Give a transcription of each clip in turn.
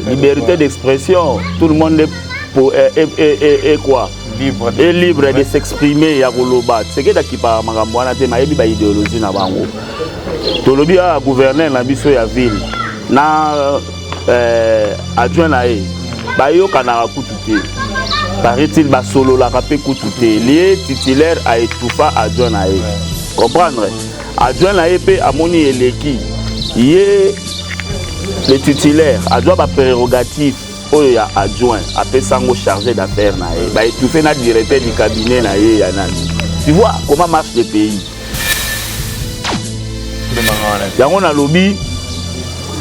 liberté d'expression. Tout le monde est quoi? Libre de s'exprimer. C'est que qui par Magamboana, c'est ma idéologie na bango. Tolobi a gouverner la biso ya ville. Na adjoint na e. Ba yo kana kututé. Paraît-il ba solo la rapé kututé. Lié titulaire a étouffa adjoint na e. Comprendre? Adjoint na e pe amoni eleki. Yé le titulaire adjoint ba prérogative. Il y a adjoint, après sango chargé d'affaires, tu fais notre directeur du cabinet. Tu vois comment marche le pays. Il y a un lobby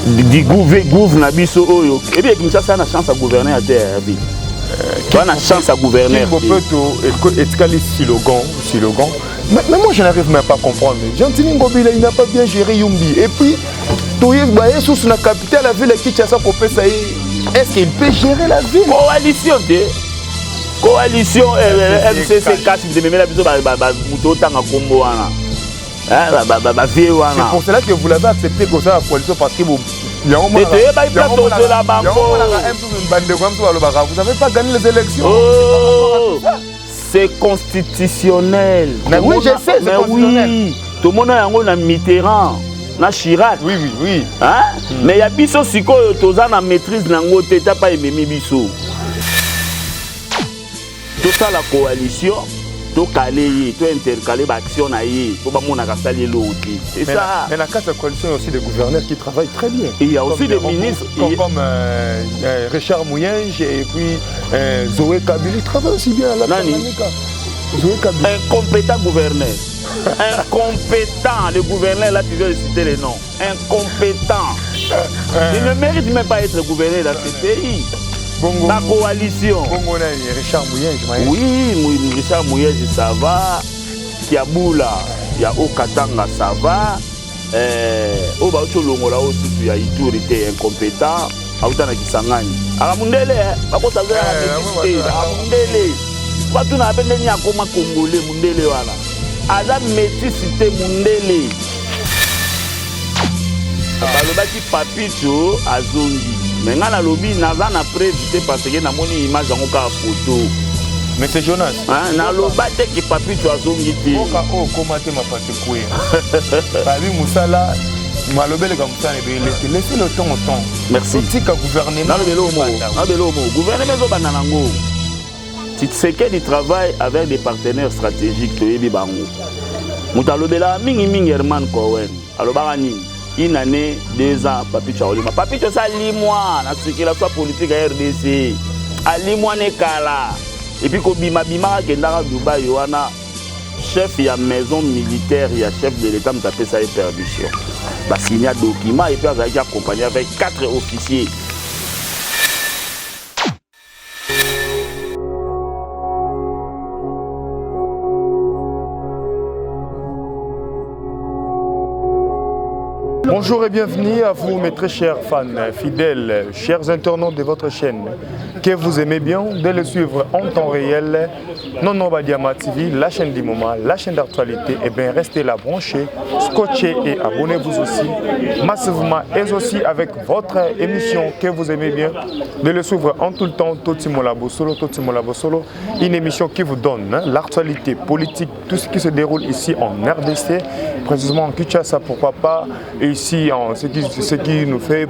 du gouvernement. Et bien, ça a une chance à gouverner à terre. Tu as une chance à gouverner. Slogan. Mais moi, je n'arrive même pas à comprendre. Jean-Tini Ngobila, il n'a pas bien géré Yumbi. Et puis, Toyes Baye, sous la capitale, la ville de Kinshasa, est-ce qu'il peut gérer la ville? Coalition, MCC, casse, de même la biso, c'est pour cela que vous l'avez accepté comme ça la coalition parce que vous n'avez pas gagné les élections. C'est constitutionnel. Mais oui, je sais, c'est constitutionnel. Tout le monde a un Mitterrand. Na Chirac. Oui. Hein? Mais il y a biso siko toza na maîtrise nango te ta pas ememi biso. Tout ça la coalition, to calé, to intercalé action na yé, to ba mona ka sali l'autre. C'est ça. Mais la carte de coalition il y a aussi des gouverneurs qui travaillent très bien. Et il y a aussi des ministres comme Richard Mouyenge et puis Zoé Kabili travaillent aussi bien à la Tanganyika. Zoé Kabili. Incompétent gouverneur. Incompétent, le gouverneur, là tu viens de citer les noms. Incompétent. Il ne mérite même pas d'être gouverneur dans ce pays. La coalition. Richard Mouyenge. Oui, Richard Mouyenge, ça va. Kiaboula, il y a Okatanga, ça va. Obaocho Longola aussi, il y a autorité incompétent. Aoutana Kisangani. Aramundele, pas pour savoir la médicité. Aramundele. Pas tout n'a pas de à comment Congolais, Mundele, voilà. Ada méticité Mundele. Balobaki Papito Azongi. Mais dans le lobby, naza na prévité parce que na moni image en ka photo. Mais c'est Jonas. Hein, na lobate ki Papito Azongi te. Oka o komate ma pate koué. Babi Moussala, malobele comme ça laissez le temps au temps. Merci. Tika gouvernement. Na belomo. Gouvernement zo bananango. Tshisekedi travaille avec des partenaires stratégiques toyebi bango. Mutalobela mingi Herman Cohen. Alobara nini? Une année, 2 ans, Papito Olima. Papito ça limoi, na circulation politique à RDC. A limoi ne kala. Et puis ko bima kendara Dubaï wana chef ya maison militaire, ya chef de l'état m'tapé ça perdition. Ba signer document et puis avec accompagné avec 4 officiers. Bonjour et bienvenue à vous mes très chers fans, fidèles, chers internautes de votre chaîne que vous aimez bien de le suivre en temps réel. Non Badiama TV, la chaîne du moment, la chaîne d'actualité. Et bien restez là branchés, scotchés et abonnez-vous aussi massivement et aussi avec votre émission que vous aimez bien de le suivre en tout le temps. Totimola Bosolo, une émission qui vous donne l'actualité politique, tout ce qui se déroule ici en RDC, précisément en Kinshasa, pourquoi pas, et ici en ce qui nous fait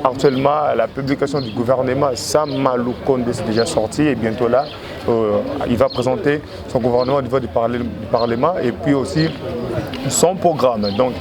actuellement la publication du gouvernement. Sam Maloukonde est déjà sorti et bientôt là il va présenter son gouvernement au niveau du Parlement et puis aussi son programme. Donc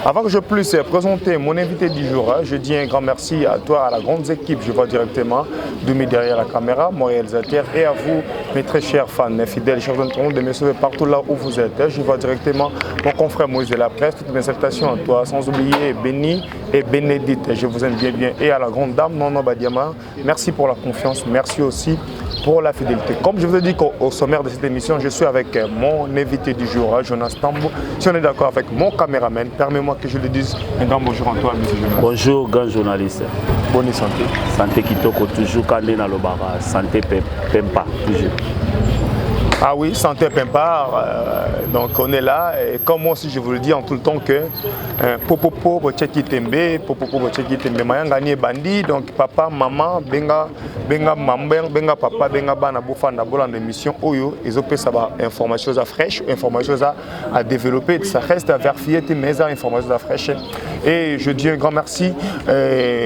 avant que je puisse présenter mon invité du jour, je dis un grand merci à toi, à la grande équipe, je vois directement Doumi derrière la caméra, mon réalisateur, et à vous mes très chers fans, fidèles, chers internautes de me sauver partout là où vous êtes. Je vois directement mon confrère Moïse de la presse, toutes mes salutations à toi, sans oublier Béni et Bénédicte, je vous aime bien, et à la grande dame Nono Badiama, merci pour la confiance, merci aussi pour la fidélité. Comme je vous ai dit au sommaire de cette émission, je suis avec mon invité du jour, Jonas Tambo. Si on est d'accord avec mon caméraman, permets-moi que je lui dise un grand bonjour à toi, monsieur Jonas. Bonjour, grand journaliste. Bonne santé. Santé Kitoko, toujours Kandé dans le bar. Santé Pempa, toujours. Ah oui, santé Pimpar, donc on est là, et comme moi aussi je vous le dis en tout le temps que Popopo, Bocheki Tembe, Mayangani Bandi, donc papa, maman, benga maman, benga papa, benga bana bofanda bolan d'émission Oyo, ils ont ça va information fraîche, information à développer, ça reste à vérifier tes mes informations fraîches. Et je dis un grand merci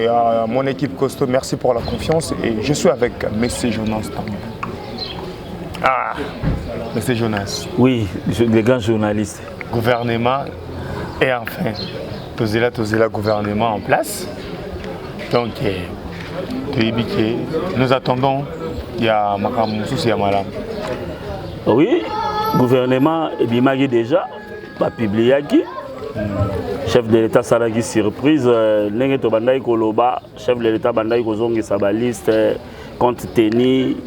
à mon équipe Costo, merci pour la confiance et je suis avec Messie Jonas. Ah, Monsieur Jonas. Oui, les grands journalistes. Gouvernement et enfin, tous là, gouvernement en place. Donc, nous attendons, il y a Madame. Oui, gouvernement, Bimagi déjà, pas publié qui. Chef de l'État Salagi surprise, Nengeto Bandai Koloba, chef de l'État Bandai Kozongi Sabaliste. Compte tenu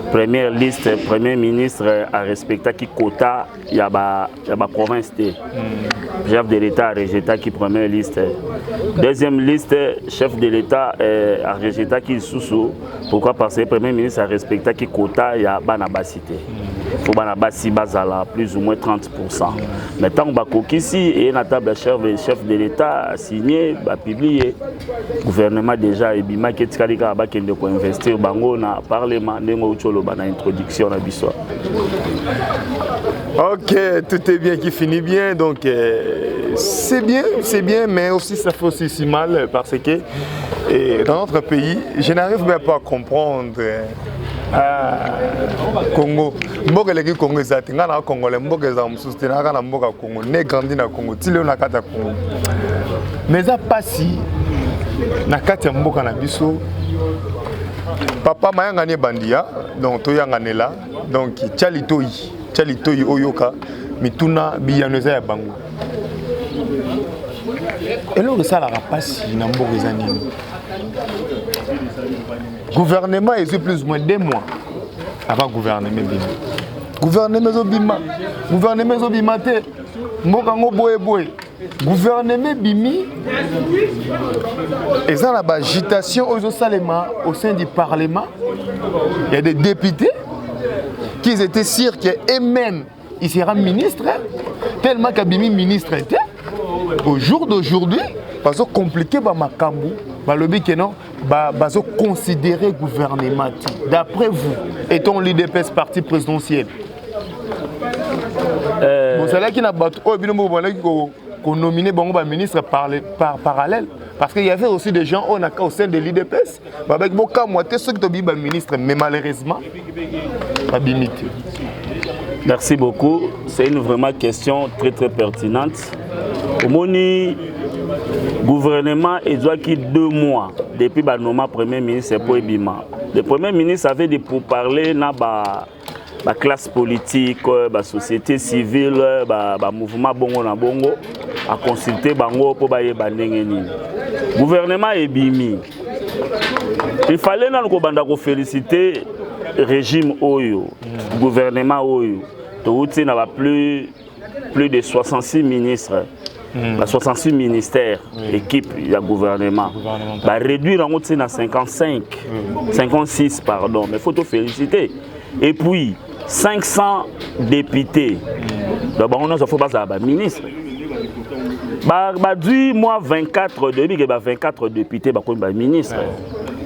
première liste, premier ministre a respecté qui quota il y a ma province chef de l'État a rejeté qui première liste. Deuxième liste, chef de l'État a rejeté qui sous. Pourquoi? Parce que le premier ministre a respecté qui quota il y a Banabasité. Il faut Banabasi Bazala plus ou moins 30%. Mais tant que ici et la table chef de l'État a signé, a publié. Le gouvernement déjà Ebima qui est investir bango na parlement nengo ucholo bana introduction na biso. Ok, tout est bien qui finit bien, donc c'est bien, mais aussi ça fait aussi si mal parce que dans notre pays, je n'arrive même pas à comprendre. Congo, mboka leki Congo ezati ngana Congolais mboka za mususte na kana mboka Congo ne grandi na Congo tile na kata Congo. Mais ça passi na kata mboka na biso. Papa mayangane bandia donc to yangane là donc Chalitoyi oyoka mituna biyaneza ya bango. Et là ça la passi na mboka ezani. Gouvernement est plus ou moins 2 mois avant gouvernement bima. Gouvernement zobima te. Mboka ngo boye. Gouvernement bimi. Et ça la agitation aux salema au sein du parlement. Il y a des députés qui étaient sûrs qu'eux-mêmes ils seront ministres tellement qu'abimi ministre était au jour d'aujourd'hui parce que compliqué ba makambu ba lobi que non bazo considérer gouvernement. D'après vous, étant l'IDPS parti présidentiel, bon, c'est là qu'il y a qu'on nominé un ministre par parallèle. Parce qu'il y avait aussi des gens au sein de l'IDPS. Avec beaucoup de ceux qui ont ministre, mais malheureusement, pas limité. Merci beaucoup. C'est une vraiment question très pertinente. Au Moni, gouvernement il doit quitter 2 mois depuis le nommement premier ministre pour Ebima. Le premier ministre avait des pourparlers dans la classe politique, la société civile, le mouvement bongo na bongo, à consulter bango pour bailler bandengeni. Gouvernement Ebimi. Il fallait nous féliciter le régime Oyo, gouvernement Oyo. Tout il y a plus de 66 ministres. 66 ministères, équipe, il y a gouvernement. Réduire en haut à 56, pardon, mais il faut te féliciter. Et puis, 500 députés. Donc, on a fait pas ministre. Moi, 24 députés, ministre.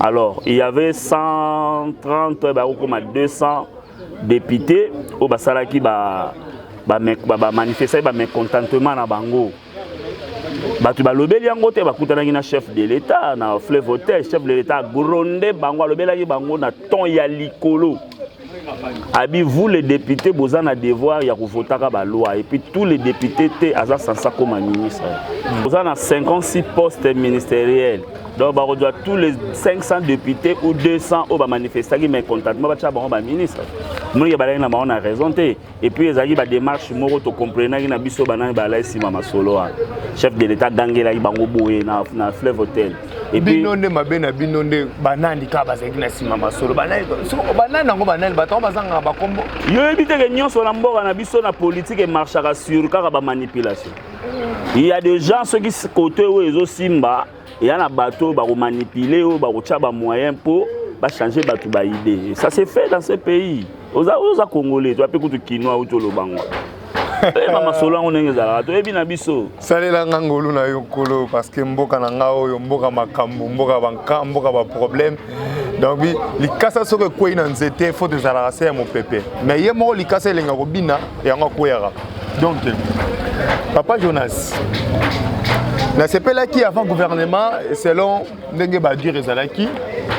Alors, il y avait 130, 200 députés au Basalaki manifester mécontentement na bango. Batu balobeli yango te bakutanaki na chef de l'État na fleuve hôtel chef de l'État grondé bango alobelaki bango na ton ya likolo. Abi vous les députés vous avez un devoir ya kuvotaka ba loi et puis tous les députés te aza sansa comme ministre. Vous avez 56 postes ministériels. Donc on doit tous les 500 députés ou 200 au ba manifester qui mécontentement ba bango ba ministre. Nous y a raison et puis ils ont démarche moro to comprendre na biso banana bala sima masolo chef de l'État gangela bango boye na fleuve hôtel et puis binonde mabena binonde banani ka bazaki na sima masolo banani ngo banani bato bazanga ba kombo yo ebite ke nyonso na mboka na biso na politique et marchera sur ka ba manipulation. Il y a des gens ceux qui côté où ils simba il y a na bateau ba manipuler ou ba cha ba moyen pour changer bato ba idée. Ça s'est fait dans ce pays. oza congolais tu ape kutu kinois ou tolo bango mama solo on ngezala to ebi na biso salela ngangolu na yo kolo parce que mboka na ngao yo mboka makambo mboka banka mboka ba problème donc bi likasa soko ko ina nzete faut des alarase ya mopepe mais ye mo likasa elenga ko bina ya ngako yara donc papa Jonas na sepela qui avant gouvernement selon ndenge ba dire ezalaki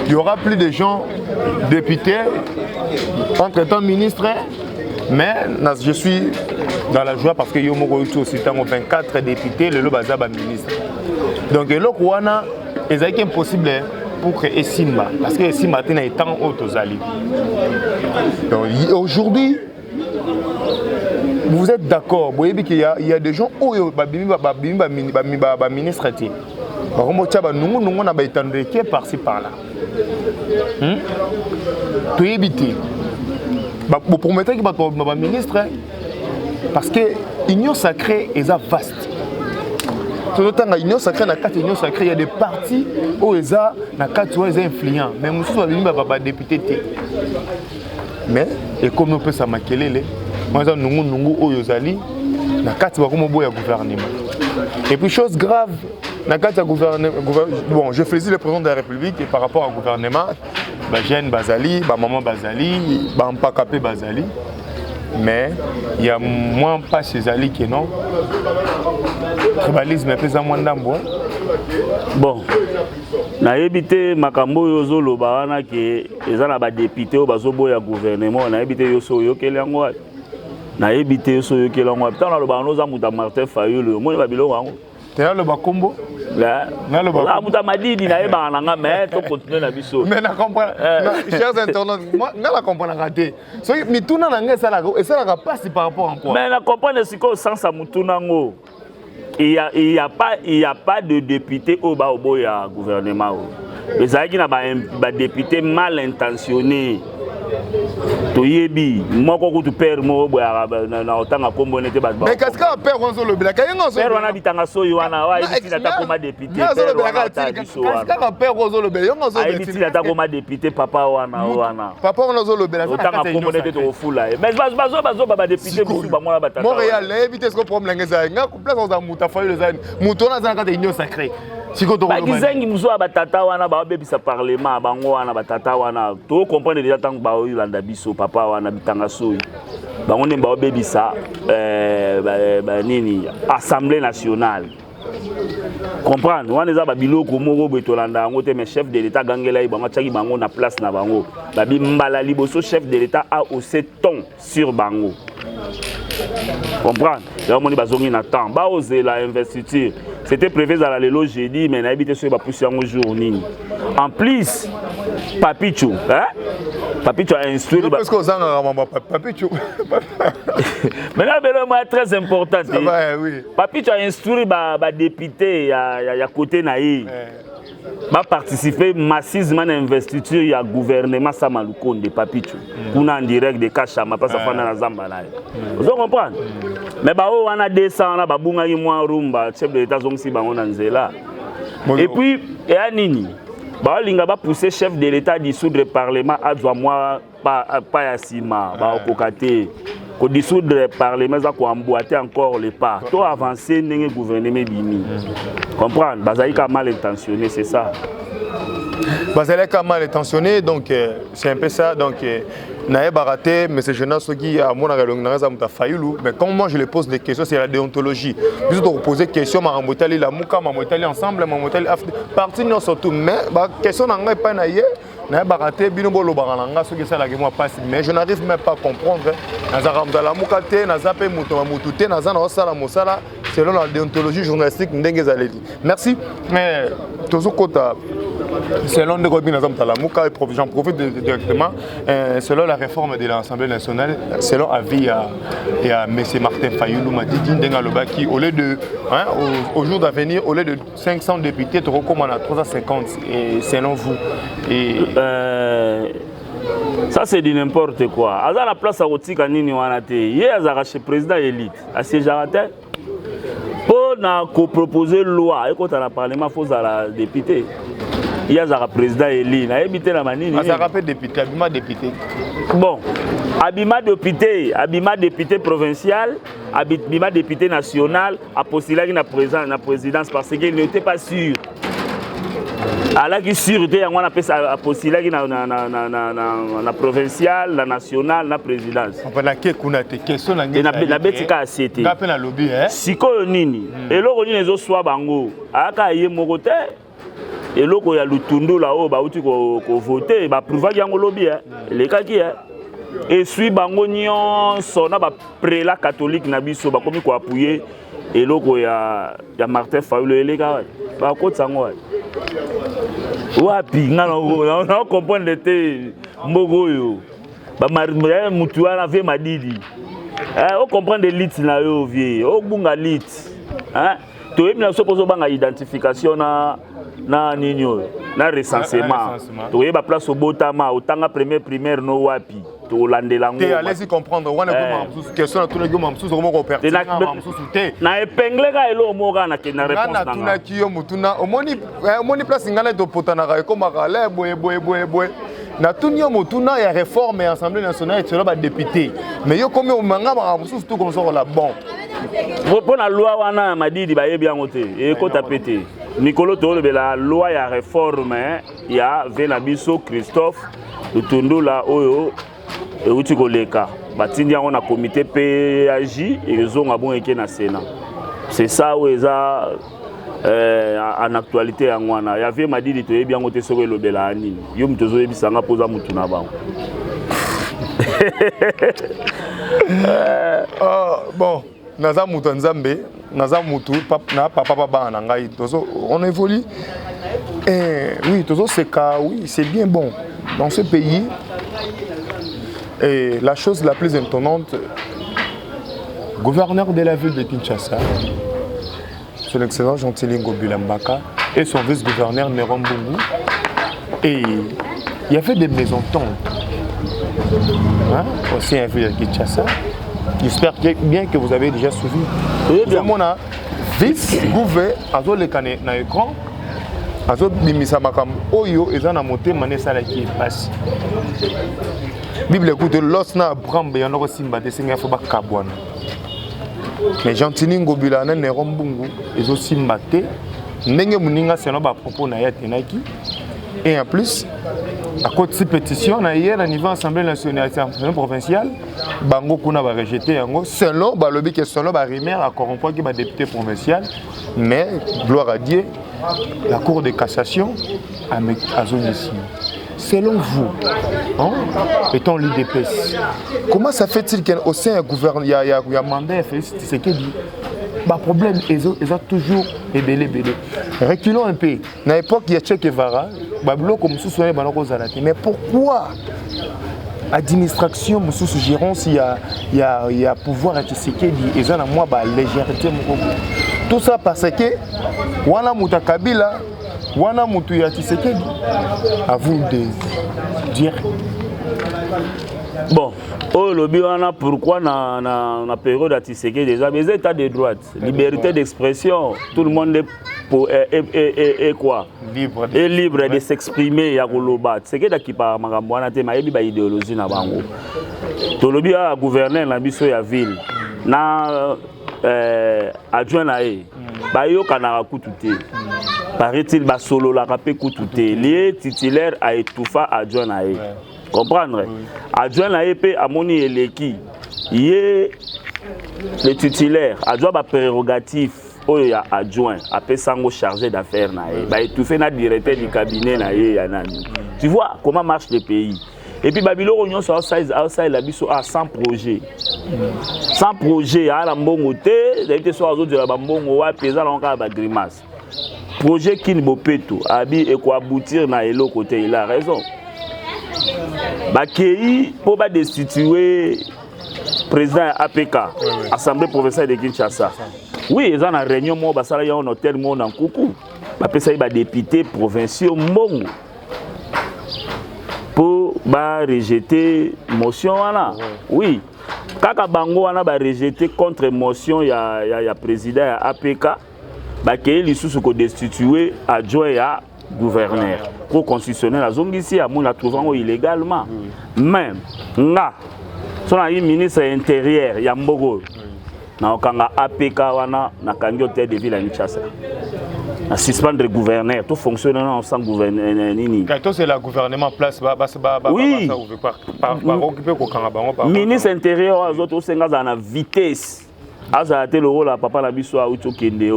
il y aura plus de gens députés entre-temps ministres mais je suis dans la joie parce que yo moko aussi 24 députés le bazaba ministre donc le Rwanda est impossible pour que Esimba parce que Esimba tena étant autozali donc aujourd'hui vous êtes d'accord vous voyez qu'il y a des gens où ba ministre ti comme tchaba nungu na ba étendre qui par-ci par-là tu éviter vous promettez que votre ministre parce que l'union sacrée est vaste. Tout le temps, l'union sacrée, il y a des partis où ils sont influents. Mais nous sommes pas députés. Mais, et comme nous pouvons s'amaquer, nous sommes gouvernement. Et puis, chose grave, bon, je félicite le président de la République et par rapport au gouvernement, Jeanne Bazali, maman Bazali, Mpakapé Bazali. Mais il y a moins pas chez Ali que non. Tribalisme est plus moins d'ambo. Bon, na évité makambo yozo lobana que les ana ba député au bazobo ya gouvernement na évité yoso yokelango. Na évité yoso yokelango. Tant na lobano za muta Martin Fayulu, mo ba biloko yango. Tena lo bakombo. Là, la muta madidi na eba nanga mais to continuer na biso. Mais na comprendre. Chers internautes, moi na comprendre raté. So mituna na ngesa la et ça la passe par rapport en quoi. Mais na comprendre ce que sans sa mutuna ngo. Il y a pas de député au bas au boya gouvernement. Les aïki na ba député mal intentionné. Toyebi moko ko tu père mo boya na otanga kombo nete ba. Mais qu'est-ce que père on zo le bila kayenga zo. Père wana bitanga soyi wana wa ibiti na takoma député. Qu'est-ce que père on zo le bila yonga zo. Ibiti na takoma député papa wana. Papa on zo le bila. Otanga kombo nete to fula. Mais bazo ba député bisu ba mona batata. Montréal éviter ce que problème ngeza nga place on za muta fayo le za mutona za kata union sacrée. Bakizengi muso batata wana ba bebisa parlement bango wana batata wana to comprendre déjà tant ba yolanda biso papa wana bitanga soyi bango ne ba bebisa nini assemblée nationale comprendre wana za ba biloko moko betolanda ngo te mais chef de l'état gangela bango tchaki bango na place na bango babi mbala liboso chef de l'état a haussé ton sur bango comprendre là moni bazongi na temps ba oser la investiture. C'était prévu dans la lelo jeudi, mais n'habite sur la poussière au jour. En plus, Papichou, hein? Papichou a instruit. Parce que ça, Papichou. Mais là, c'est très important. Oui. Papichou a instruit les députés à côté naï. Va participer massivement à l'investiture du gouvernement Samaloukonde de Papichou. Pour en direct de Kachama, parce que ça na Zamba. Vous comprenez? Mais on a descend, on a un rumba, chef de l'État si on a. Et puis, il y a Nini. On a poussé chef de l'État dissoudre le Parlement à moi pas Yassima, au Kokate. Pour dissoudre le Parlement, ça a emboîté encore les pas. Tout avancer, le gouvernement bini. Comprendre? Bazaïka mal intentionné, c'est ça. Bazaïka mal intentionné, donc c'est un peu ça. Donc, Naé Baraté, mais c'est jeune qui a mon mais quand moi je lui pose des questions, c'est la déontologie. Juste de poser des questions, ma motali la mouka, ma motali ensemble, ma motali partie non surtout. Mais la question n'a pas naïe. Naé Baraté, binobolo barananga, ce qui est ça la moi passe. Mais je n'arrive même pas à comprendre. Nazaram de la moukate, nazapé moutouté, nazana osala mosala, selon la déontologie journalistique n'engezaledi. Merci. Mais tout ce côté. Selon les Robin Talamuka, j'en profite directement, selon la réforme de l'Assemblée nationale, selon avis à M. Martin Fayulu, m'a dit qui, au lieu de, au jour d'avenir, au lieu de 500 députés, tu recommandes à 350, et selon vous. Et ça c'est du n'importe quoi. À la place à Otika Nini Wanate, hier à le président élite, à Séjarate, pour proposer une loi, et quand on a parlé, il faut à la députée. il y a un président élu. Il a habité la manine. Il y a un député, Abima député. Bon, Abima député provincial, Abima député national, a postulé à la présidence parce qu'il n'était pas sûr. Alors qu'il sûreté, on a postulé na provincial, la nationale, la présidence. On a question na betika accepté. Na lobby hein. Siko nini. Et lo nini zo swa bango. Aka ye mokote. Et lo ko ya lutundu la o ba uti ko voter ba prouver yango lobby hein. Le kaki hein. Et suis bango nyonso na ba prélat catholique na biso ba komi ko appuyer et lo ko ya Martin Fayulu eleka ba ko tsango. Wapi on comprend l'été Mogoyo ba mutu wana ve madidi on comprend des litres na yo vie o bunga litres hein to yebina so pozo banga identification na ninyo na recensement to yeba place obotama otanga primaire no wapi to landela ngo allez-y comprendre wana ko question na tous les gars msusu ko perdre na épingle ka elo moka na ke na réponse na tuna kiyo mutuna omoni place ngana to potana ka ko makale boye na tunyo mutuna ya réforme et assemblée nationale et ba député mais yo comme manga msusu tout comme ça la bon pour la loi wana madidi ba yebi yango te e ko tapete Nicolo Tolo la loi ya réforme ya Venabiso Christophe Lutundu la oyo et uti koleka batindi yango na comité PAJ et zonga bon eke na Sénat. C'est ça où eza en actualité yango wana ya ve madidi to yebi yango te soko lobela ani yo mtozo yebi sanga poza mutu na bango. Bon naza mutu nzambe naza mutu na papa bana ngai tozo on évolue oui tozo c'est cas oui c'est bien bon dans ce pays et la chose la plus étonnante gouverneur de la ville de Kinshasa son excellence Jean-Tilingo Bulambaka et son vice-gouverneur Néron Mbungu et il y avait des mésententes hein aussi un ville de Kinshasa. J'espère bien que vous avez déjà suivi. Mon vice-gouverneur, azo le cané na écran, azo bimisa makam oyo ezana monté mané sala qui passe. Bible écoute l'osna brambe yanoko simba de singa foba kabwana. Mais Jean-Tilingo Bulana ne rombungu ezo simba te ndenge muninga seno ba propos na ya tenaki et en plus à côté de pétition, hier, au niveau Assemblée nationale et provinciale, Bango Kuna va rejeter selon le lobby qui est selon la Rimer à corrompre qui est député provincial. Mais, gloire à Dieu, la Cour de cassation a zone ici. Selon vous, hein, étant l'UDPS, comment ça fait-il qu'au sein du gouvernement, il y a un mandat, c'est ce qu'il dit? Le problème, ils ont toujours ébélé. Reculons un peu. À l'époque, il y a Che Guevara, mais pourquoi administration, gérance, il y a pouvoir à Tshisekedi, ils ont moi légèreté. Tout ça parce que wana muta Kabila, wana mutu ya Tshisekedi. À vous de dire. Bon, oh lobby wana pourquoi na période à Tshisekedi déjà mais état de droit, liberté d'expression, tout le monde est quoi? Libre de s'exprimer ya koloba. Tshisekedi qui par makambo wana te mayebi ba idéologie na bango. To lobby a gouverneur na biso ya ville na adjoint na e ba yo kana kutu te. Paraît-il ba solo la rapé kutu te. Lié titulaire a étouffa adjoint na e. Comprendre? Adjoint la EP à Moni Eleki, il est le titulaire, adjoint ma prérogative, il y a adjoint, après sango chargé d'affaires, il fait na directeur du cabinet, tu vois comment marche le pays. Et puis Babylone, on outside la biso à 100 projets. 100 projets, à la mbongoté, d'ailleurs, soit aux autres de la mbongo, à pesa l'enca à grimace. Projet qui ne bopeto, abi et quoi aboutir na elo côté, il a raison. Bakei pour destituer président APK, Assemblée provinciale de Kinshasa. Oui, ils ont une réunion, ils ont un hôtel en Koukou. Ils ont des députés provinciaux pour rejeter la motion. Oui, quand Bango a rejeté contre motion, il y a président APK, Bakei ils sont destitués adjoint gouverneur. Pro constitutionnel à Zongisi, à mon la trouvant illégalement. Même, nga, son ami ministre intérieur, Yambogo, na okanga APK wana na kangi hôtel de ville à Kinshasa. À suspendre le gouverneur, tout fonctionne sans gouverneur nini. Quand c'est le gouvernement place, oui. Ministre intérieur, les autres sont dans la vitesse. Azate le rôle à papa la biso a uto kende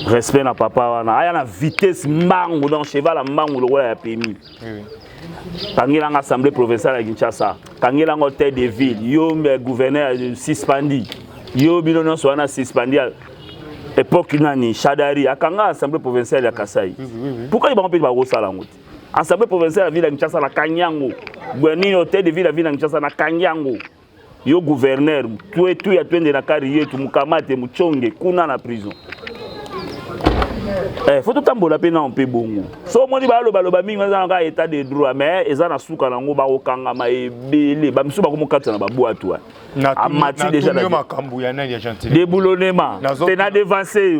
respect na papa wana aya na vitesse mbangu dans cheval mbangu le rôle a permis. Kangela l'assemblée provinciale à Kinshasa, kangela hôtel de ville, yo gouverneur suspendu. Yo bilono so na suspendu époque nani Chadari akanga assemblée provinciale à Kasai. Pourquoi ils vont pas ba sala ngoti? Assemblée provinciale à ville à Kinshasa na Kanyango. Bweni hôtel de ville à ville à Kinshasa na Kanyango. Yo gouverneur, tu ya twende na carrière, tu mukamate muchonge kuna na prison. Faut tout tambola pe na on pe bongo. So moni ba loba mingi za nga état de droit mais eza na suka nango ba okanga ma ebele ba misu ba ko mokata na ba boatu. Amati déjà na makambu ya nani ya gentil. Déboulonnement. T'es na devancer.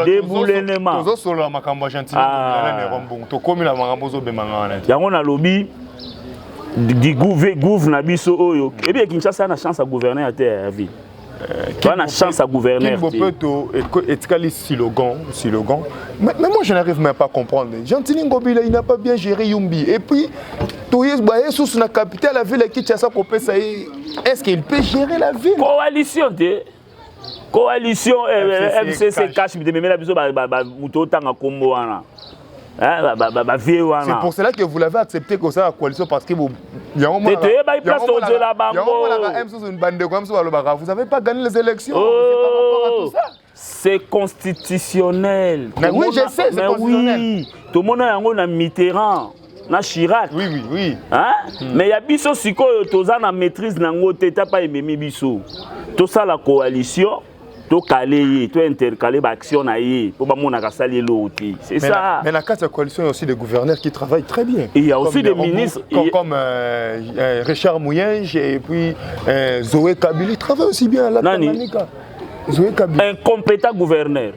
Déboulonnement. Tozo solo la makambu gentil na ne rombongo. To komi la makambu zo be mangana. Yango na lobby di gouvernement na biso oyo. Et bien Kinshasa na chance à gouverner à terre vie. Tu as la chance à gouverner. Slogan. Mais moi, je n'arrive même pas à comprendre. Gentili Ngobila, il n'a pas bien géré Yumbi. Et puis, sous la capitale, la ville qui est-ce qu'il peut gérer la ville? Coalition, FCC cache, mais la biso, c'est pour cela que vous l'avez accepté que ça la coalition parce que vous n'avez pas gagné les élections. C'est constitutionnel. Mais oui, je sais, c'est constitutionnel. Oui, tout le monde a Mitterrand, na Chirac. Oui. Hein? Mais il y a biso siko toza na maîtrise nango teta pas ememi biso. Tout ça la coalition. To calé, to intercalé l'action naïe pour pas mon akasali l'autre. C'est ça. Mais la carte de coalition, il y a aussi des gouverneurs qui travaillent très bien. Il y a aussi des ministres comme Richard Mouyenge et puis Zoé Kabila, ils travaillent aussi bien à la Tanganyika. Zoé Kabila. Incompétent gouverneur.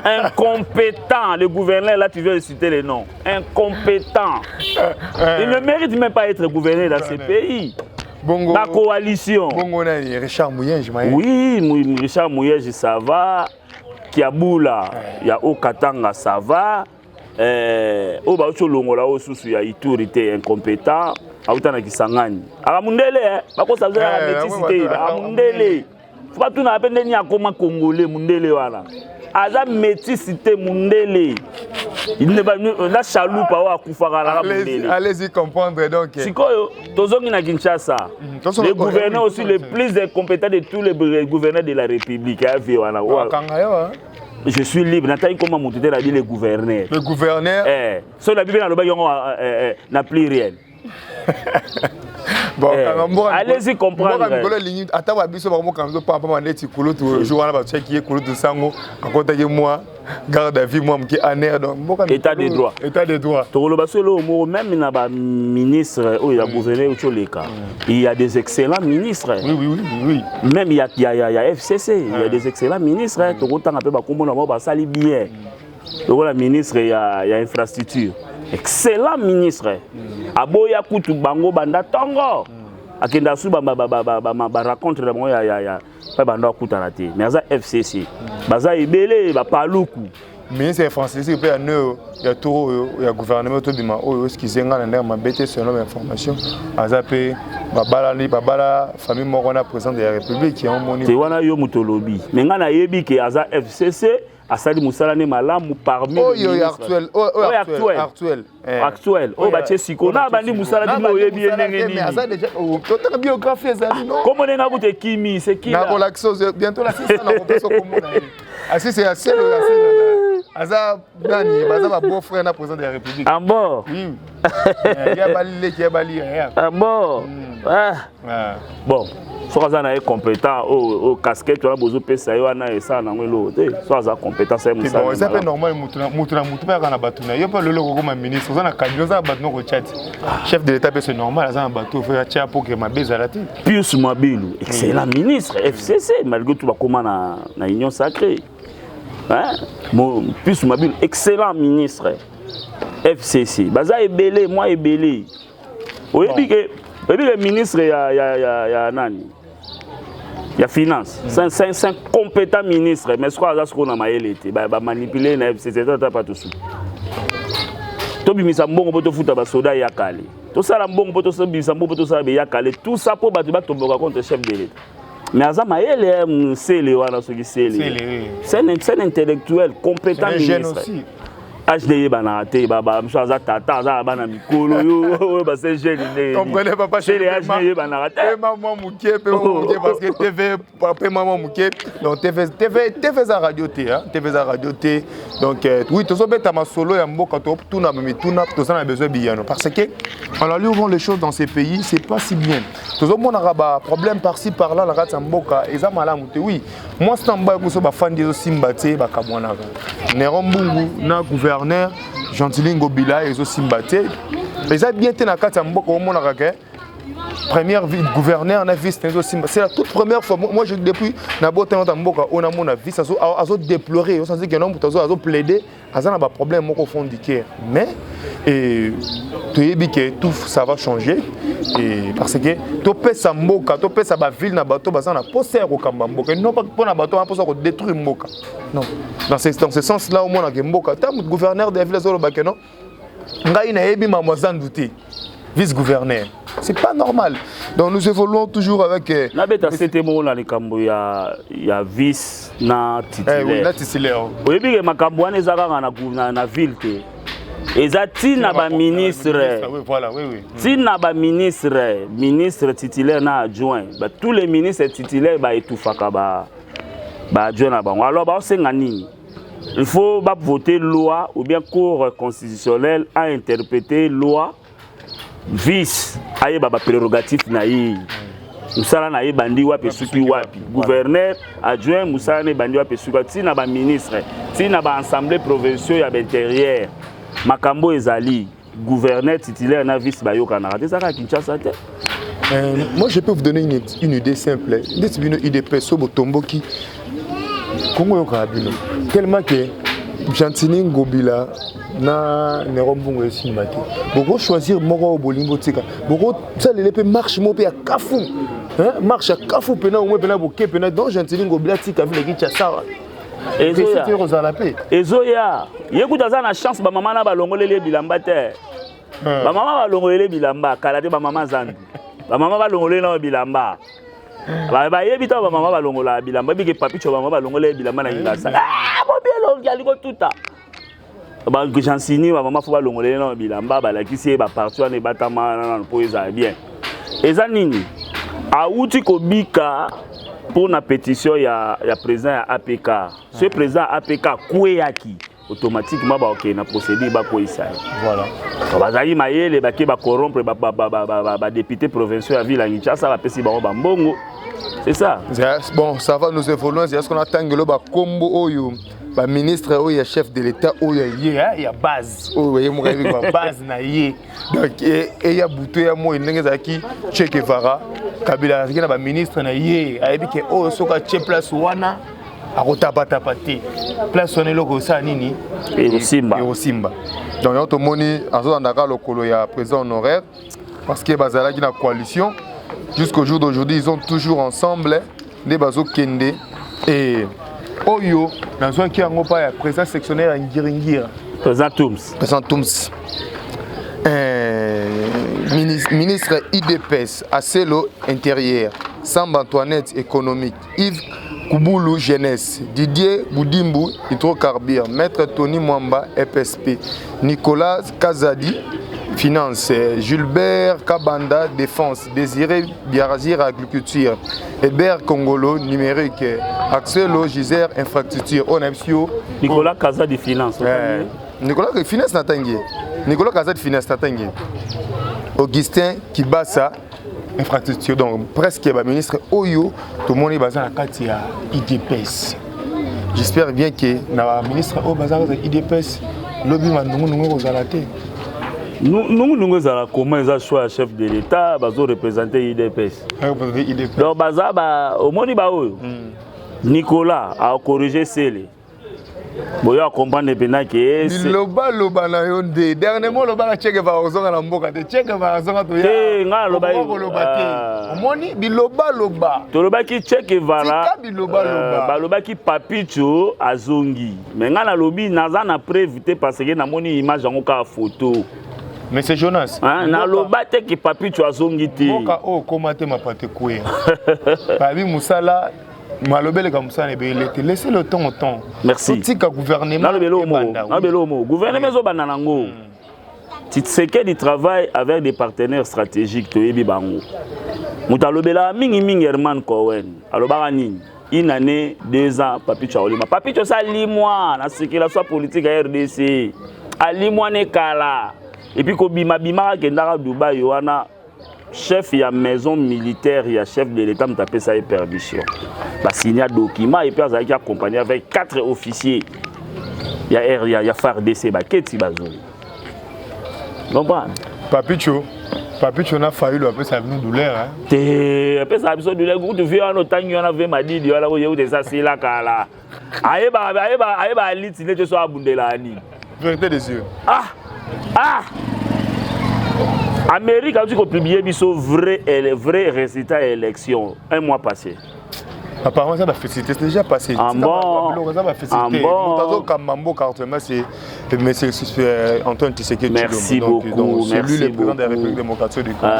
Incompétent, le gouverneur, là tu viens de citer les noms. Incompétent. Il ne mérite même pas d'être gouverneur dans ce pays. Bongo, la coalition. Bongo, Richard Mouyenge. Oui, Richard Mouyenge, ça va. Kiaboula, il y a Okatanga, ça va. Obacho Longola, il y a autorité incompétent. Autana Kisangani. Aramundele, bako ça veut dire la méticité. Aramundele. Faut pas tout na peine ni akoma congolais mundele wala. Aza méticité mundele. Il ne va la chaloupe à Koufara. Allez-y comprendre donc. Sikoyo, tozongi na Kinshasa. Les gouverneurs aussi les plus incompétents de tous les gouverneurs de la République. Je suis libre. Nathalie, comment monter la ville les gouverneurs? Le gouverneur. Sur la Bible, n'a plus rien. Bon, allez-y comprendre. Garde à vie, moi, qui est état de droit. État de droit. Même il y a des ministres, il y a gouverneur, il y a des excellents ministres. Oui. Même il y a FCC, il y a des excellents ministres. Le ministre, il y a infrastructure. Excellent ministre. Aboya Koutou Bango Banda Tongo. Akenda su ba raconte vraiment ya pas banda kutarate. Mais ça FCC. Baza ibele ba paluku. Ministre français il peut il y a tout il y a gouvernement tout bima o est-ce qu'ils ngana na mabete selon l'information. Azape babala famille morona président de la République qui ont moni. C'est wana yo mutolobi. Mais ngana yebi ke aza FCC Asali Moussala ne malamu parmi actuel. Oh bah siko na bandi Moussala di mo yebi ndenge mais ça déjà toute biographie ezali non. Comment on a goûté Kimi c'est qui là? Na relaxo bientôt la c'est ça na repose comme on a. C'est assez Aza Nani, Baza beau frère na président de la République. En bord. Oui. Il y a bali en bord. Bon. Soit ça est compétent au casquette tu as besoin de ça et ça na ngelo soit ça compétent c'est ça c'est pas normal mutuna pas kana batuna yo pas le logo comme ministre ça na kanyo ça batno ko chat chef de l'état c'est normal ça na bateau faire tia pour que ma bezalati Pius Mabilu excellent ministre FCC malgré tout ba comment na union sacrée hein Pius Mabilu excellent ministre FCC baza ebele moi ebele oyebi que le ministre ya nani ya finance c'est un compétent ministre mais ce qu'on a ce qu'on a maïlé ba manipuler na FCC ça pas tout sous to bimisa mbongo poto futa ba soda ya kale to sala mbongo poto so bimisa mbongo poto sala be ya kale tout ça pour ba tomboka contre chef de l'État mais azama ele sele wana soki sele c'est un intellectuel compétent ministre HDI banate baba mshaza tata za bana mikolo yo ba c'est jeune né comprenez papa chez les HDI banate maman muké parce que TV papa maman muké donc TV za radio T hein TV za radio T donc oui to so beta ma solo ya mboka to tuna mais tuna to ça a besoin biano parce que on a lu les choses dans ces pays c'est pas si bien to so mona ba problème par-ci par-là la rata mboka eza malamu te oui moi c'est en bas ko so ba fandi zo simbate ba kamwana Nerombungu na gouverneur Gentilin Ngobila et Simbaté. Les a bien été dans la Mboka au monde première gouverneur na vice c'est la toute première fois moi je depuis na boté dans Mboka on a mon vice azo déplorer on sent que non azo plaider azana ba problème moko fond du cœur mais et tu yebi que tout ça va changer et parce que to pesa Mboka to pesa ba ville na bato bazana poser au kamba Mboka non pas pour na bato on poser détruire Mboka non dans ce sens là au monde que Mboka tam gouverneur de la ville zo ba que non ngai na yebi mamazan douté vice-gouverneur. C'est pas normal. Donc nous évoluons toujours avec... La bête c'était mon là les cambo ya vice na titulaire. Oui, na titulaire. Oui, bien makambo ane zaka na ville te. Ezati na ba ministre. Oui, voilà, oui, oui. Si na ba ministre titulaire na adjoint, bah tous les ministres titulaires ba etufaka ba adjoint na bango. Alors ba senga nini? Il faut voter loi ou bien cour constitutionnelle à interpréter loi vice aye baba prérogatif na yi musala na ye bandi wapi suki wapi gouverneur adjoint musala na bandi wapi suki ti na ba ministre ti na ba assemblée provinciale ya intérieur makambo ezali gouverneur titulaire na vice bayoka na raté ça ka Kinshasa te. Moi je peux vous donner une idée simple ndeti bino idée peso botomboki Congo yoka bino tellement que Gentilin Ngobila na Nerombungu esimate boko choisir moko bolingo tika boko ça le pe marche mo pe ya kafu hein marche kafu pena au pena boke pena donc Gentilin Ngobila tika vile kicha sawa ezoya yekuta za na chance ba mama na balongolele bilamba te ba mama balongolele bilamba kala te ba mama zandu ba mama balongolele na bilamba ba yebita ba mama balongola bilamba bike papicho ba mama balongolele bilamba na ngasa bielo yaliko tuta ba Gensini ba mama fo ba longolele na bilamba ba la kisi ba parti wana batama na po eza bien eza nini auti kobika pour na pétition ya président ya APK ce président APK kweyaki automatiquement ba OK na procédure ba ko isa voilà bazali mayele ba ke ba corrompre ba député provincial ya ville Kinshasa ba pesi ba mbongo c'est ça bon ça va nous évoluons c'est ce qu'on attend que le ba kombo oyo ba ministre oyo chef de l'état oyo ya base oyo mo ba base na ye donc et ya buto ya mo ndenge zaki Che Guevara Kabila zaki na ba ministre na ye ayebi ke oyo soka che place wana akotapata pate place wana loko sa nini et Simba donc on to moni azo ndaka lokolo ya président honoraire parce que bazala ki na coalition jusqu'au jour d'aujourd'hui ils sont toujours ensemble des bazo kende et Oyo, dans un qui a un président sectionnaire à Ngiringira. Président Toums. Ministre IDPS, Acelo Intérieur, Samba Antoinette Économique, Yves Kouboulou Jeunesse, Didier Boudimbu Hydrocarbures, Maître Tony Mwamba FSP, Nicolas Kazadi Finance, Gilbert Kabanda Défense, Désiré Biarazir Agriculture, Hébert Congolo Numérique, Axelo Gisère Infrastructure, Onepsio. Nicolas Kazadi Finance. Nicolas Finance Natangué. Nicolas Kazadi Finance Natangué. Augustin Kibasa Infrastructure. Donc presque le ministre Oyo, tout le monde est basé à la carte IDPS. J'espère bien que le ministre Oyo basé à IDPS, lobby va nous relater. Nous avons comment ils ont choisi chef de l'État, ils ont représenté l'IDPS. Donc, au monde, Nicolas a corrigé Célé. boya comprendre pena que loba na yonde dernièrement loba la Che Guevara ozonga na mboka te Che Guevara ozonga to ya nga loba omoni biloba to loba ki Che Guevara ba loba ki Papicho azongi mais nga na lobi naza na preuve te parce que na moni image yango ka photo. Mais c'est Jonas. Na loba te ki Papicho azongi te mboka o komate mapate kwe babi musala malobele comme ça laissez le temps au temps. Merci. Tika gouvernement gouvernement zo bana nango. Tshisekedi travaille avec des partenaires stratégiques to yebi bango. Mutalobela mingi Herman Cohen. Alobara nini? Une année, 2 ans, Papicho Olima. Papicho ça limoi na circulation politique à RDC. A limoi ne kala. Et puis ko bima kendara Dubaï wana chef ya maison militaire, il y a chef de l'État, m'a appelé ça permission. Bah signé un document et puis il a accompagné avec 4 officiers. Il y a FARDC, bah qu'est-ce bazou. Comprends? Papicho n'a failli le appeler ça une douleur hein. Te appeler ça une douleur. Vous devez en autant y en avait m'a dit il y a là où il y a des assis là kala. Aïe bah lit il est sur abundela ani. Vérité des yeux. Ah Amérique a dit qu'on publiait biso vrai résultat élection 1 mois passé. Apparemment ça va féliciter, c'est déjà passé. Ça va féliciter. C'est Antoine Tshisekedi. Merci beaucoup. C'est lui le président de la République démocratique du Congo.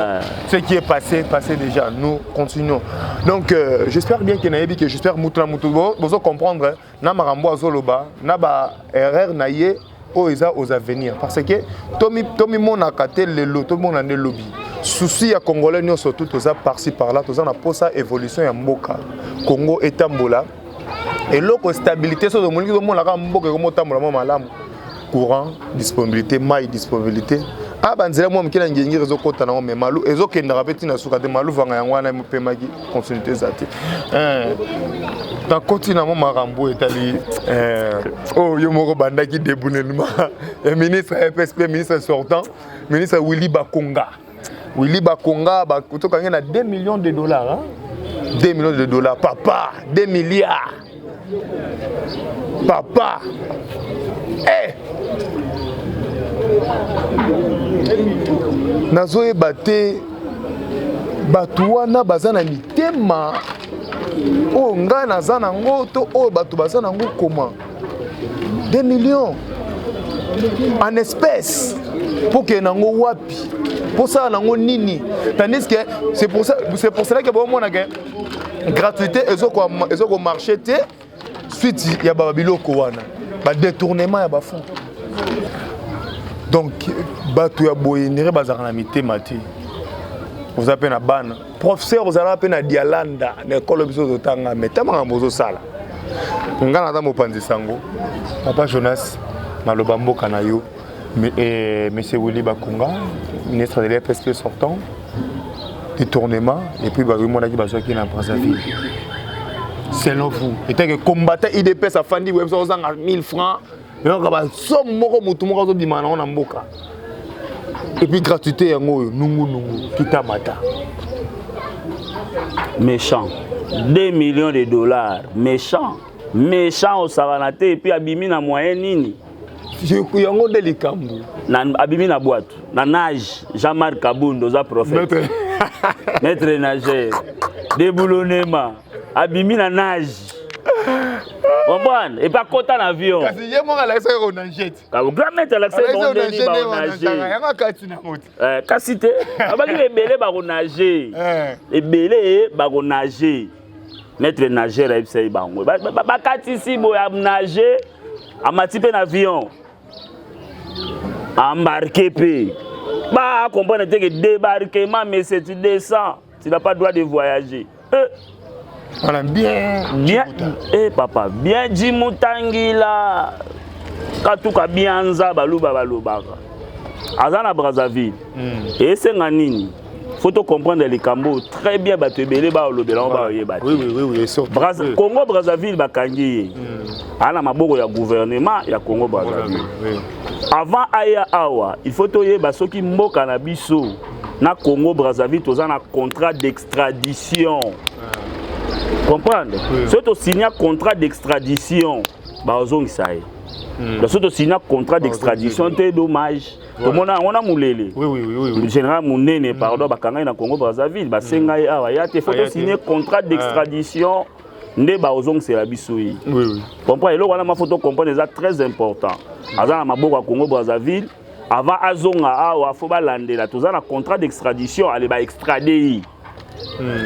Ce qui est passé déjà. Nous continuons. Donc j'espère bien que j'espère que vous comprendre na marambo azoloba na ba erreur naie aux avenirs parce que Tommy Monakate le lot mon ane lobby souci ya congolais nous surtout tous par-ci par-là tous na posa évolution ya mboka Congo etambola et loko stabilité so de moniki do monaka mboka ko motambola mo malamu courant disponibilité maille disponibilité banzela mo mkina ngengi rezo kota na me malu ezo kenda rapeti na suka de malu vanga yango na mpemaki continuité zati dans continent mo marambo etali yo moko bandaki debunelma ministre FSP ministre sortant ministre Willy Bakonga ba kutoka ngena 2 millions de dollars hein? 2 millions de dollars papa 2 milliards papa nazoye bate batu wana bazana mitema o nga nazana ngoto o batu bazana ngo comment 2 millions en espèces pour que nango wapi pour ça nango nini tandis que c'est pour cela que bon mona que gratuité ezoko marché te suite ya babiloko wana ba détournement ya ba fonds. Donc, batu ya boyenere bazaka na mitema te. Vous appelez na bana. Professeur vous allez appeler na Dialanda, na école biso zotanga metama ngamozo sala. Ngana ta mopanzi sango. Papa Jonas maloba mboka na yo. Monsieur Willy Bakonga, ministre de l'FSP sortant. Détournement et puis barimona ki bazoki na Brazzaville. Selon vous, et que combattant IDP sa fandi web so zanga 1000 francs. Et puis gratuité nungu kitamata. Méchant. 2 millions de dollars. Méchant au Savanate et puis abimi na moyen nini. Je yango de likambu. Na abimi na boîte. Na nage Jean-Marc Kabundo za prophète. Maître nageur. Déboulonnement. Abimi na nage. Comprendre et pas côté en avion. Parce que j'ai moi l'accès au nagette. Quand vous grand mettre l'accès au nager. Cassité. Abaki les belé ba nager. Les belé ba nager. Maître nageur et c'est bango. Ba katisi bo ya nager amati pe avion. Embarquer pe. Ba comprendre que débarquement mais c'est tu descends, tu n'as pas le droit de voyager. On a bien. Papa, bien dit Moutangila. Katuka bianza baluba balubaka. Azana Brazzaville. Et c'est nganini. Faut comprendre les Cambo très bien batebele ba olobela on ba yeba. Oui, Congo Brazzaville bakangi. Ana maboko ya gouvernement ya Congo Brazzaville. Avant aya awa, il faut toyeba soki mboka na biso na Congo Brazzaville tozana contrat d'extradition. Comprendre? Si tu signes un contrat d'extradition, bazongisa ye surtout signé contrat d'extradition te dommage tomona on a moulele oui général Munene pardon bakanga na Congo Brazzaville basenga ye awa ya te faut signer contrat d'extradition nde bazongisa biso yi oui comprends eloko wana ma photo comprendre ça très important azana maboko ya Congo Brazzaville avant azonga awa faut balandela toza na contrat d'extradition aller ba extrader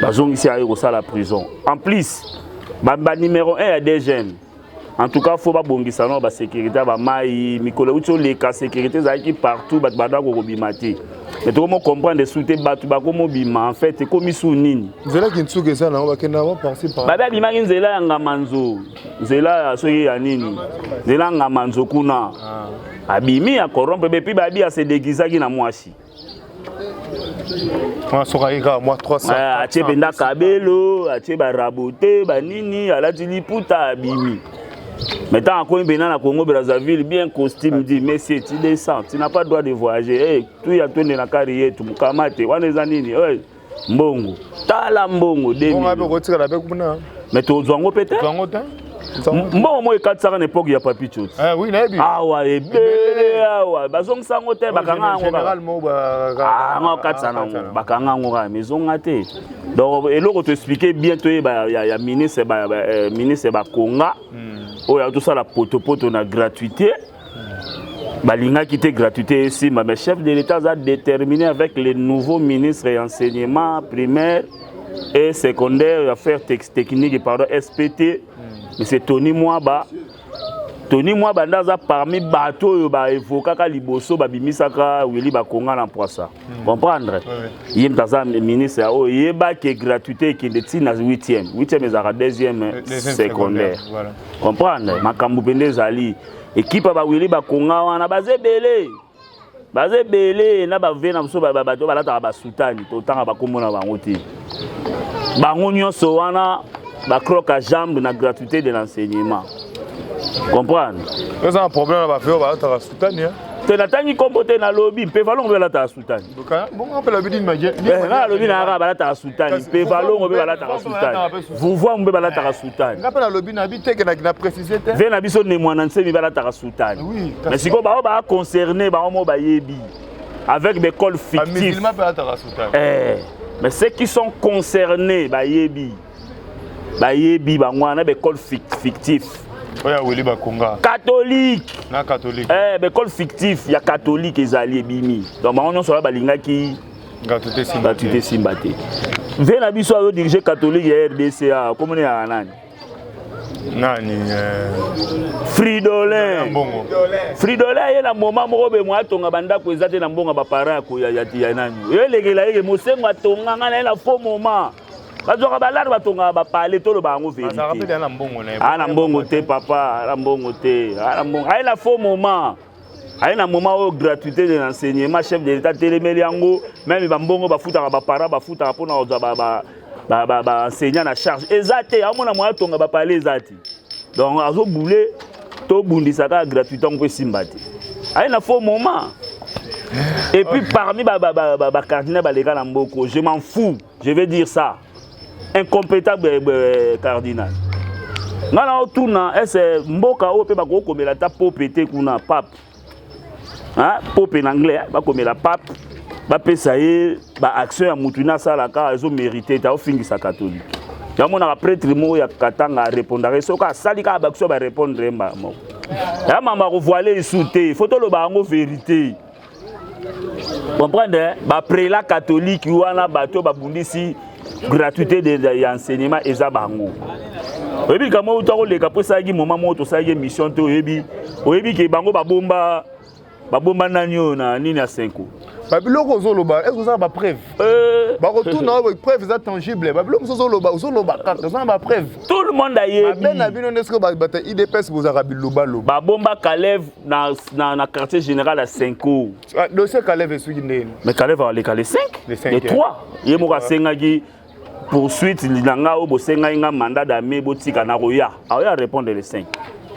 bazongisa ye ko sala prison en plus ba numéro 1 ya des jeunes. En tout cas, il faut pas bongisa la sécurité, ba mai, mikolo ucho leka sécurité zaki partout, bat bada ko bimati. Mais tout comment comprendre des soute batu ba komo bima en fait, comme sunini. Zela kintu ke ça na ba kena ba penser par. Baba bima nzela ngamanzo. Zela soyi ya nini? Zela ngamanzo kuna. Abimi ya corrompre bepi babi a se déguiser ki na mwasi. Moi sokaika moi 300. Atie benda kabelo, atie ba raboté, ba nini, alati liputa abimi. Maintenant, encore une banane à Congo Brazzaville, bien costume, dit, mais si tu descends, tu n'as pas le droit de voyager. Hey, tu y as tourné la carrière, tu m'as maté, on est anini, hey, mbongo, tala mbongo, demi. Mais tu as peut-être? Mbongo, moi, 400 ans d'époque, il n'y a pas pichot. Ah oui, là, ah ouais, bébé, ah ouais, bazong sangote, bakanga, généralement, ah non, 400 ans, bakanga, maison gâtée. Donc, et l'autre te expliquer bientôt, il y a ministre, Konga. Oh, il y a tout ça la poto na gratuité. Balinga qui était gratuité ici, mais le chef de l'État a déterminé avec les nouveaux ministres et enseignement primaire et secondaire, affaires techniques, pardon, SPT. Mais c'est Tony Mwaba. Tony Mwaba ndaza parmi bateaux ba évoquer ka liboso ba bimisaka Willy Bakonga na poisa. Comprendre? Il est ministre oh yeba que gratuité qui est na 8e ezaka 2e secondaire. Comprendre? Makambu pende zali équipe ba Willy Bakonga wana bazebele. Bazebele na ba vena so ba bateau balata ba sultani to tanga ba komona bango te. Bango nyonso wana ba croque à jambe na gratuité de l'enseignement. Comprendre? C'est un problème là, faire la soutane. Tu n'as pas comporté dans le lobby, peut falloir que la soutane. Bon, on peut la dire magie. La lobby n'a pas la soutane. Peut falloir que la soutane. Vous voyez, on peut la soutane. On la lobby n'a pas la précisé. Vena biso ne moi n'enseigne pas la soutane. Mais si on va concerner, on va yebi avec des cols fictifs. Mais ceux qui sont concernés, bah yebi, bah moi on a des cols fictifs. Catholique. Na catholique. École fictif, il y a catholique et alliés bimi. Donc on sera balinga qui gratuité simbate. Vena biso a dirigé catholique et RDCA, comment est à nani? Nani Fridolin. Fridolin il y a un moment où moi tonga banda ko ezate na mbonga ba parents ko ya nani. Yo legela yeke mosengo tonga ngana na faux moment. Bazoka balade batonga ba parler to lo bango vérité. Ça rappelle na mbongo na. Ah na mbongo te papa, na mbongo te. Ah na mbongo. Ai la faux moment. Ai na moment où gratuité de l'enseignement chef de l'État télémeli yango, même ba mbongo ba futa ba para ba futa pona ba enseignant na charge. Ezate amona moya tonga ba parler ezati. Donc azo boulé to bundisaka gratuité on peut simbati. Ai na faux moment. Et puis parmi ba cardinal ba leka na mboko, je m'en fous, je vais dire ça. Incompétent cardinal. Nana otuna est mboka o pe ba ko komela ta popete kuna pape. Hein, pope en anglais, ba komela pape, ba pesa ye ba action ya mutuna sala ka ezo mériter ta ofingisa catholique. Ya mona prêtre mo ya katanga répondre soka sali ka ba action ba répondre mba mo. Ya mama ko voiler souté, photo lo ba ngo vérité. Comprendre? Ba prélat catholique wana bato ba bundisi gratuité de l'enseignement et zabango. Oyebi kama utako leka posa gi moment moto sa gi mission to oyebi ke bango babomba nanyo na nini ya 5 ans. Babiloko zoloba, est-ce que ça ba preuve? Ba retourna avec preuve ça tangible. Babiloko zoloba carte, ça ba preuve. Tout le monde a yebi. Ben na bino est-ce que ba IDPS bozaka biloba lo. Ba bomba Kalev na quartier général à 5 ans. Dossier Kalev est ndeni. Mais Kalev va les 5, les 3. Yemo ka sengaki poursuite linanga o bosenga inga mandat d'armée botika na roya. Aoya répondre les 5.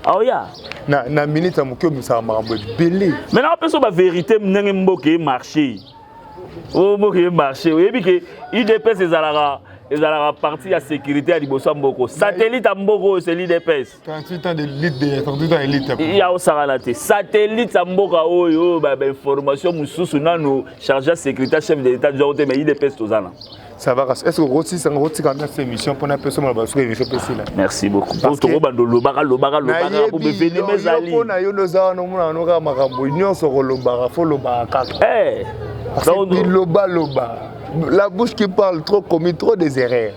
Aoya. Na minute amukyo misaka makambo belé. Maintenant on peut sur la vérité ndenge mboke marché. O mboke marché. Oyebi ke IDPS ezalaka ils ont la partie de sécurité à Liboso Mboko. Satellite à Mboko, c'est l'IDPS. 38 ans d'élite, 38 ans d'élite. Il y a aussi la satellite à Mboko, information, Moussous, nous chargé de sécurité, chef de l'État, mais l'IDPS tout ça. Ça va, est-ce que vous avez cette émission pour une personne qui a merci beaucoup. Pour tout le monde, pour venir mes alliés. La bouche qui parle trop commis trop des erreurs.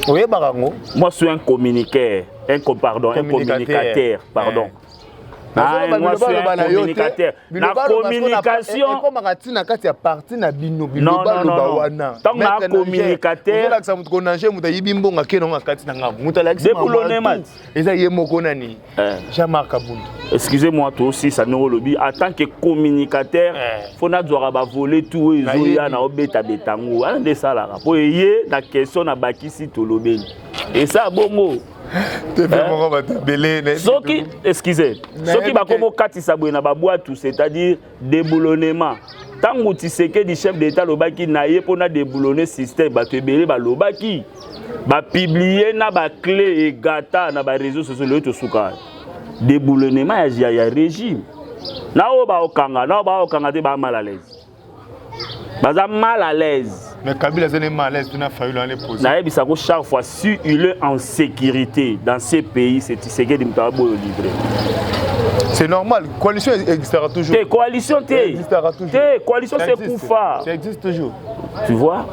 Oui, Barango. Moi, je suis un communicateur, un communicateur, pardon. Moi, je suis un communicateur. La communication. Non. Tant que un communicateur. Excusez-moi, toi aussi, ça nous lobby. En tant que communicateur, il faut voler tout. Il y a des salaires. Pour y la question na bakisi to lobby. Et ça, bon mot. Excusez, ce qui va comme Kati Sabouena Babouatou, c'est-à-dire déboulonnement. Tant que tu sais que le chef d'État Lobaki n'a pas déboulonné le système, bah tu es Lobaki, bah publier na ba clé et gata na ba réseaux sociaux le souka. Déboulonnement il y a régime. Na ba okanga te ba mal à l'aise. Bah mal à l'aise. Mais Kabila est mal à l'aise, tu n'as pas fallu l'année poser. Chaque fois, si il est en sécurité dans ces pays, c'est ce que tu as livré. C'est normal, coalition existera toujours. Coalition, coalition c'est Koufa. Ça existe toujours. Tu vois?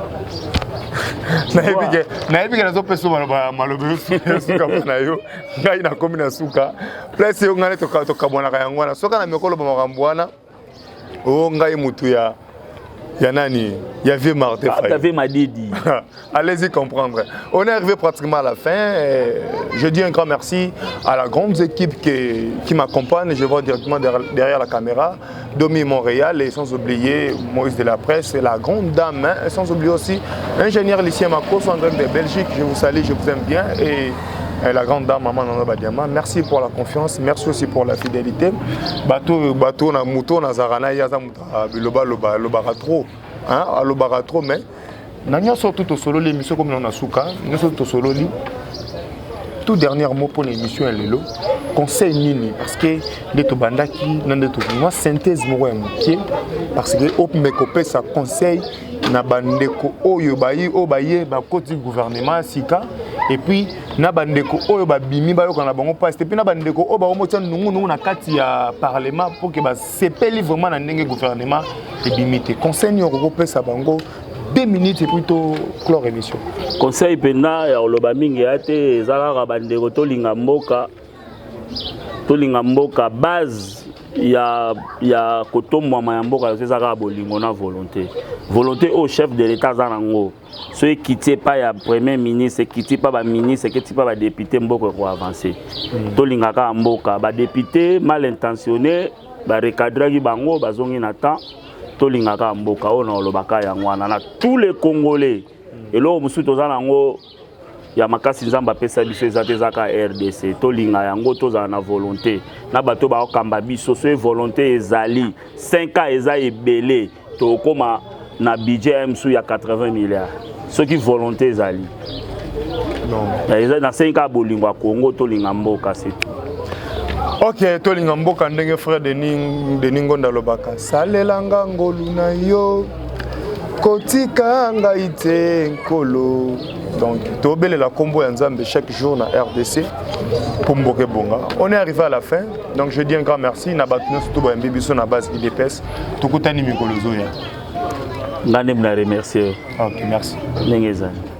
Yanani, il y avait Martin Faye. Allez-y comprendre. On est arrivé pratiquement à la fin. Je dis un grand merci à la grande équipe qui m'accompagne. Je vois directement derrière la caméra. Domi Montréal et sans oublier Moïse de la Presse et la grande dame. Et sans oublier aussi l'ingénieur Lucien Makos, André de Belgique. Je vous salue, je vous aime bien. Et la grande dame Maman Nana Badiama, merci pour la confiance, merci aussi pour la fidélité. Bateau na mouton na zarana yaza loba trop, hein, loba trop mais nanya surtout au solo l'émission comme on a souka, nous surtout au solo li. Tout dernier mot pour l'émission est le conseil nini parce que les tobandaki n'en tout moi synthèse moi parce que op me copé ça conseil na bandeko oyo baye ba côté gouvernement sika et puis na bandeko oyo ba bimi ba yokana bango passe et puis na bandeko oyo ba omotia nungu na kati ya parlement pour que ba sepeli vraiment na ndenge gouvernement et bimité conseil ni okopé ça bango 2 minutes et plutôt clore émission. Conseil pena ya oloba mingi ate ezalaka bandeko tolinga mboka base ya kotomwa mayamboka ezalaka bolingo na volonté au chef de l'état zanango ceux qui quittent pas ya premier ministre qui quittent pas ba ministre qui quittent pas ba député mboka ko avancer tolinga ka mboka ba député mal intentionné ba recadrer bango bazongi na temps tolinga ka mboka ona olobaka yangwana na tous les Congolais et là musu tozana ngo ya makasi nzamba pesa biso ezatezaka RDC tolinga yango tozana na volonté na bato ba okamba biso so volonté ezali 5 ans eza ebele to koma na budget msu ya 80 milliards ce qui volonté ezali non eza na 5 ans bolingo ya Congo tolinga mboka c'est tout. Ok, tolinga mboka ndenge frère Denis Ngonda lobaka salelanga ngolu na yo kotika ngai te nkolo. Donc tobele la combo ya Nzambe chaque jour na RDC pour mboke bonga. On est arrivé à la fin. Donc je dis un grand merci na batno surtout ba mbibiso na base IDPS tokutani mikolo zoya. Ngane mna remercier. Ok, merci. Nengezani.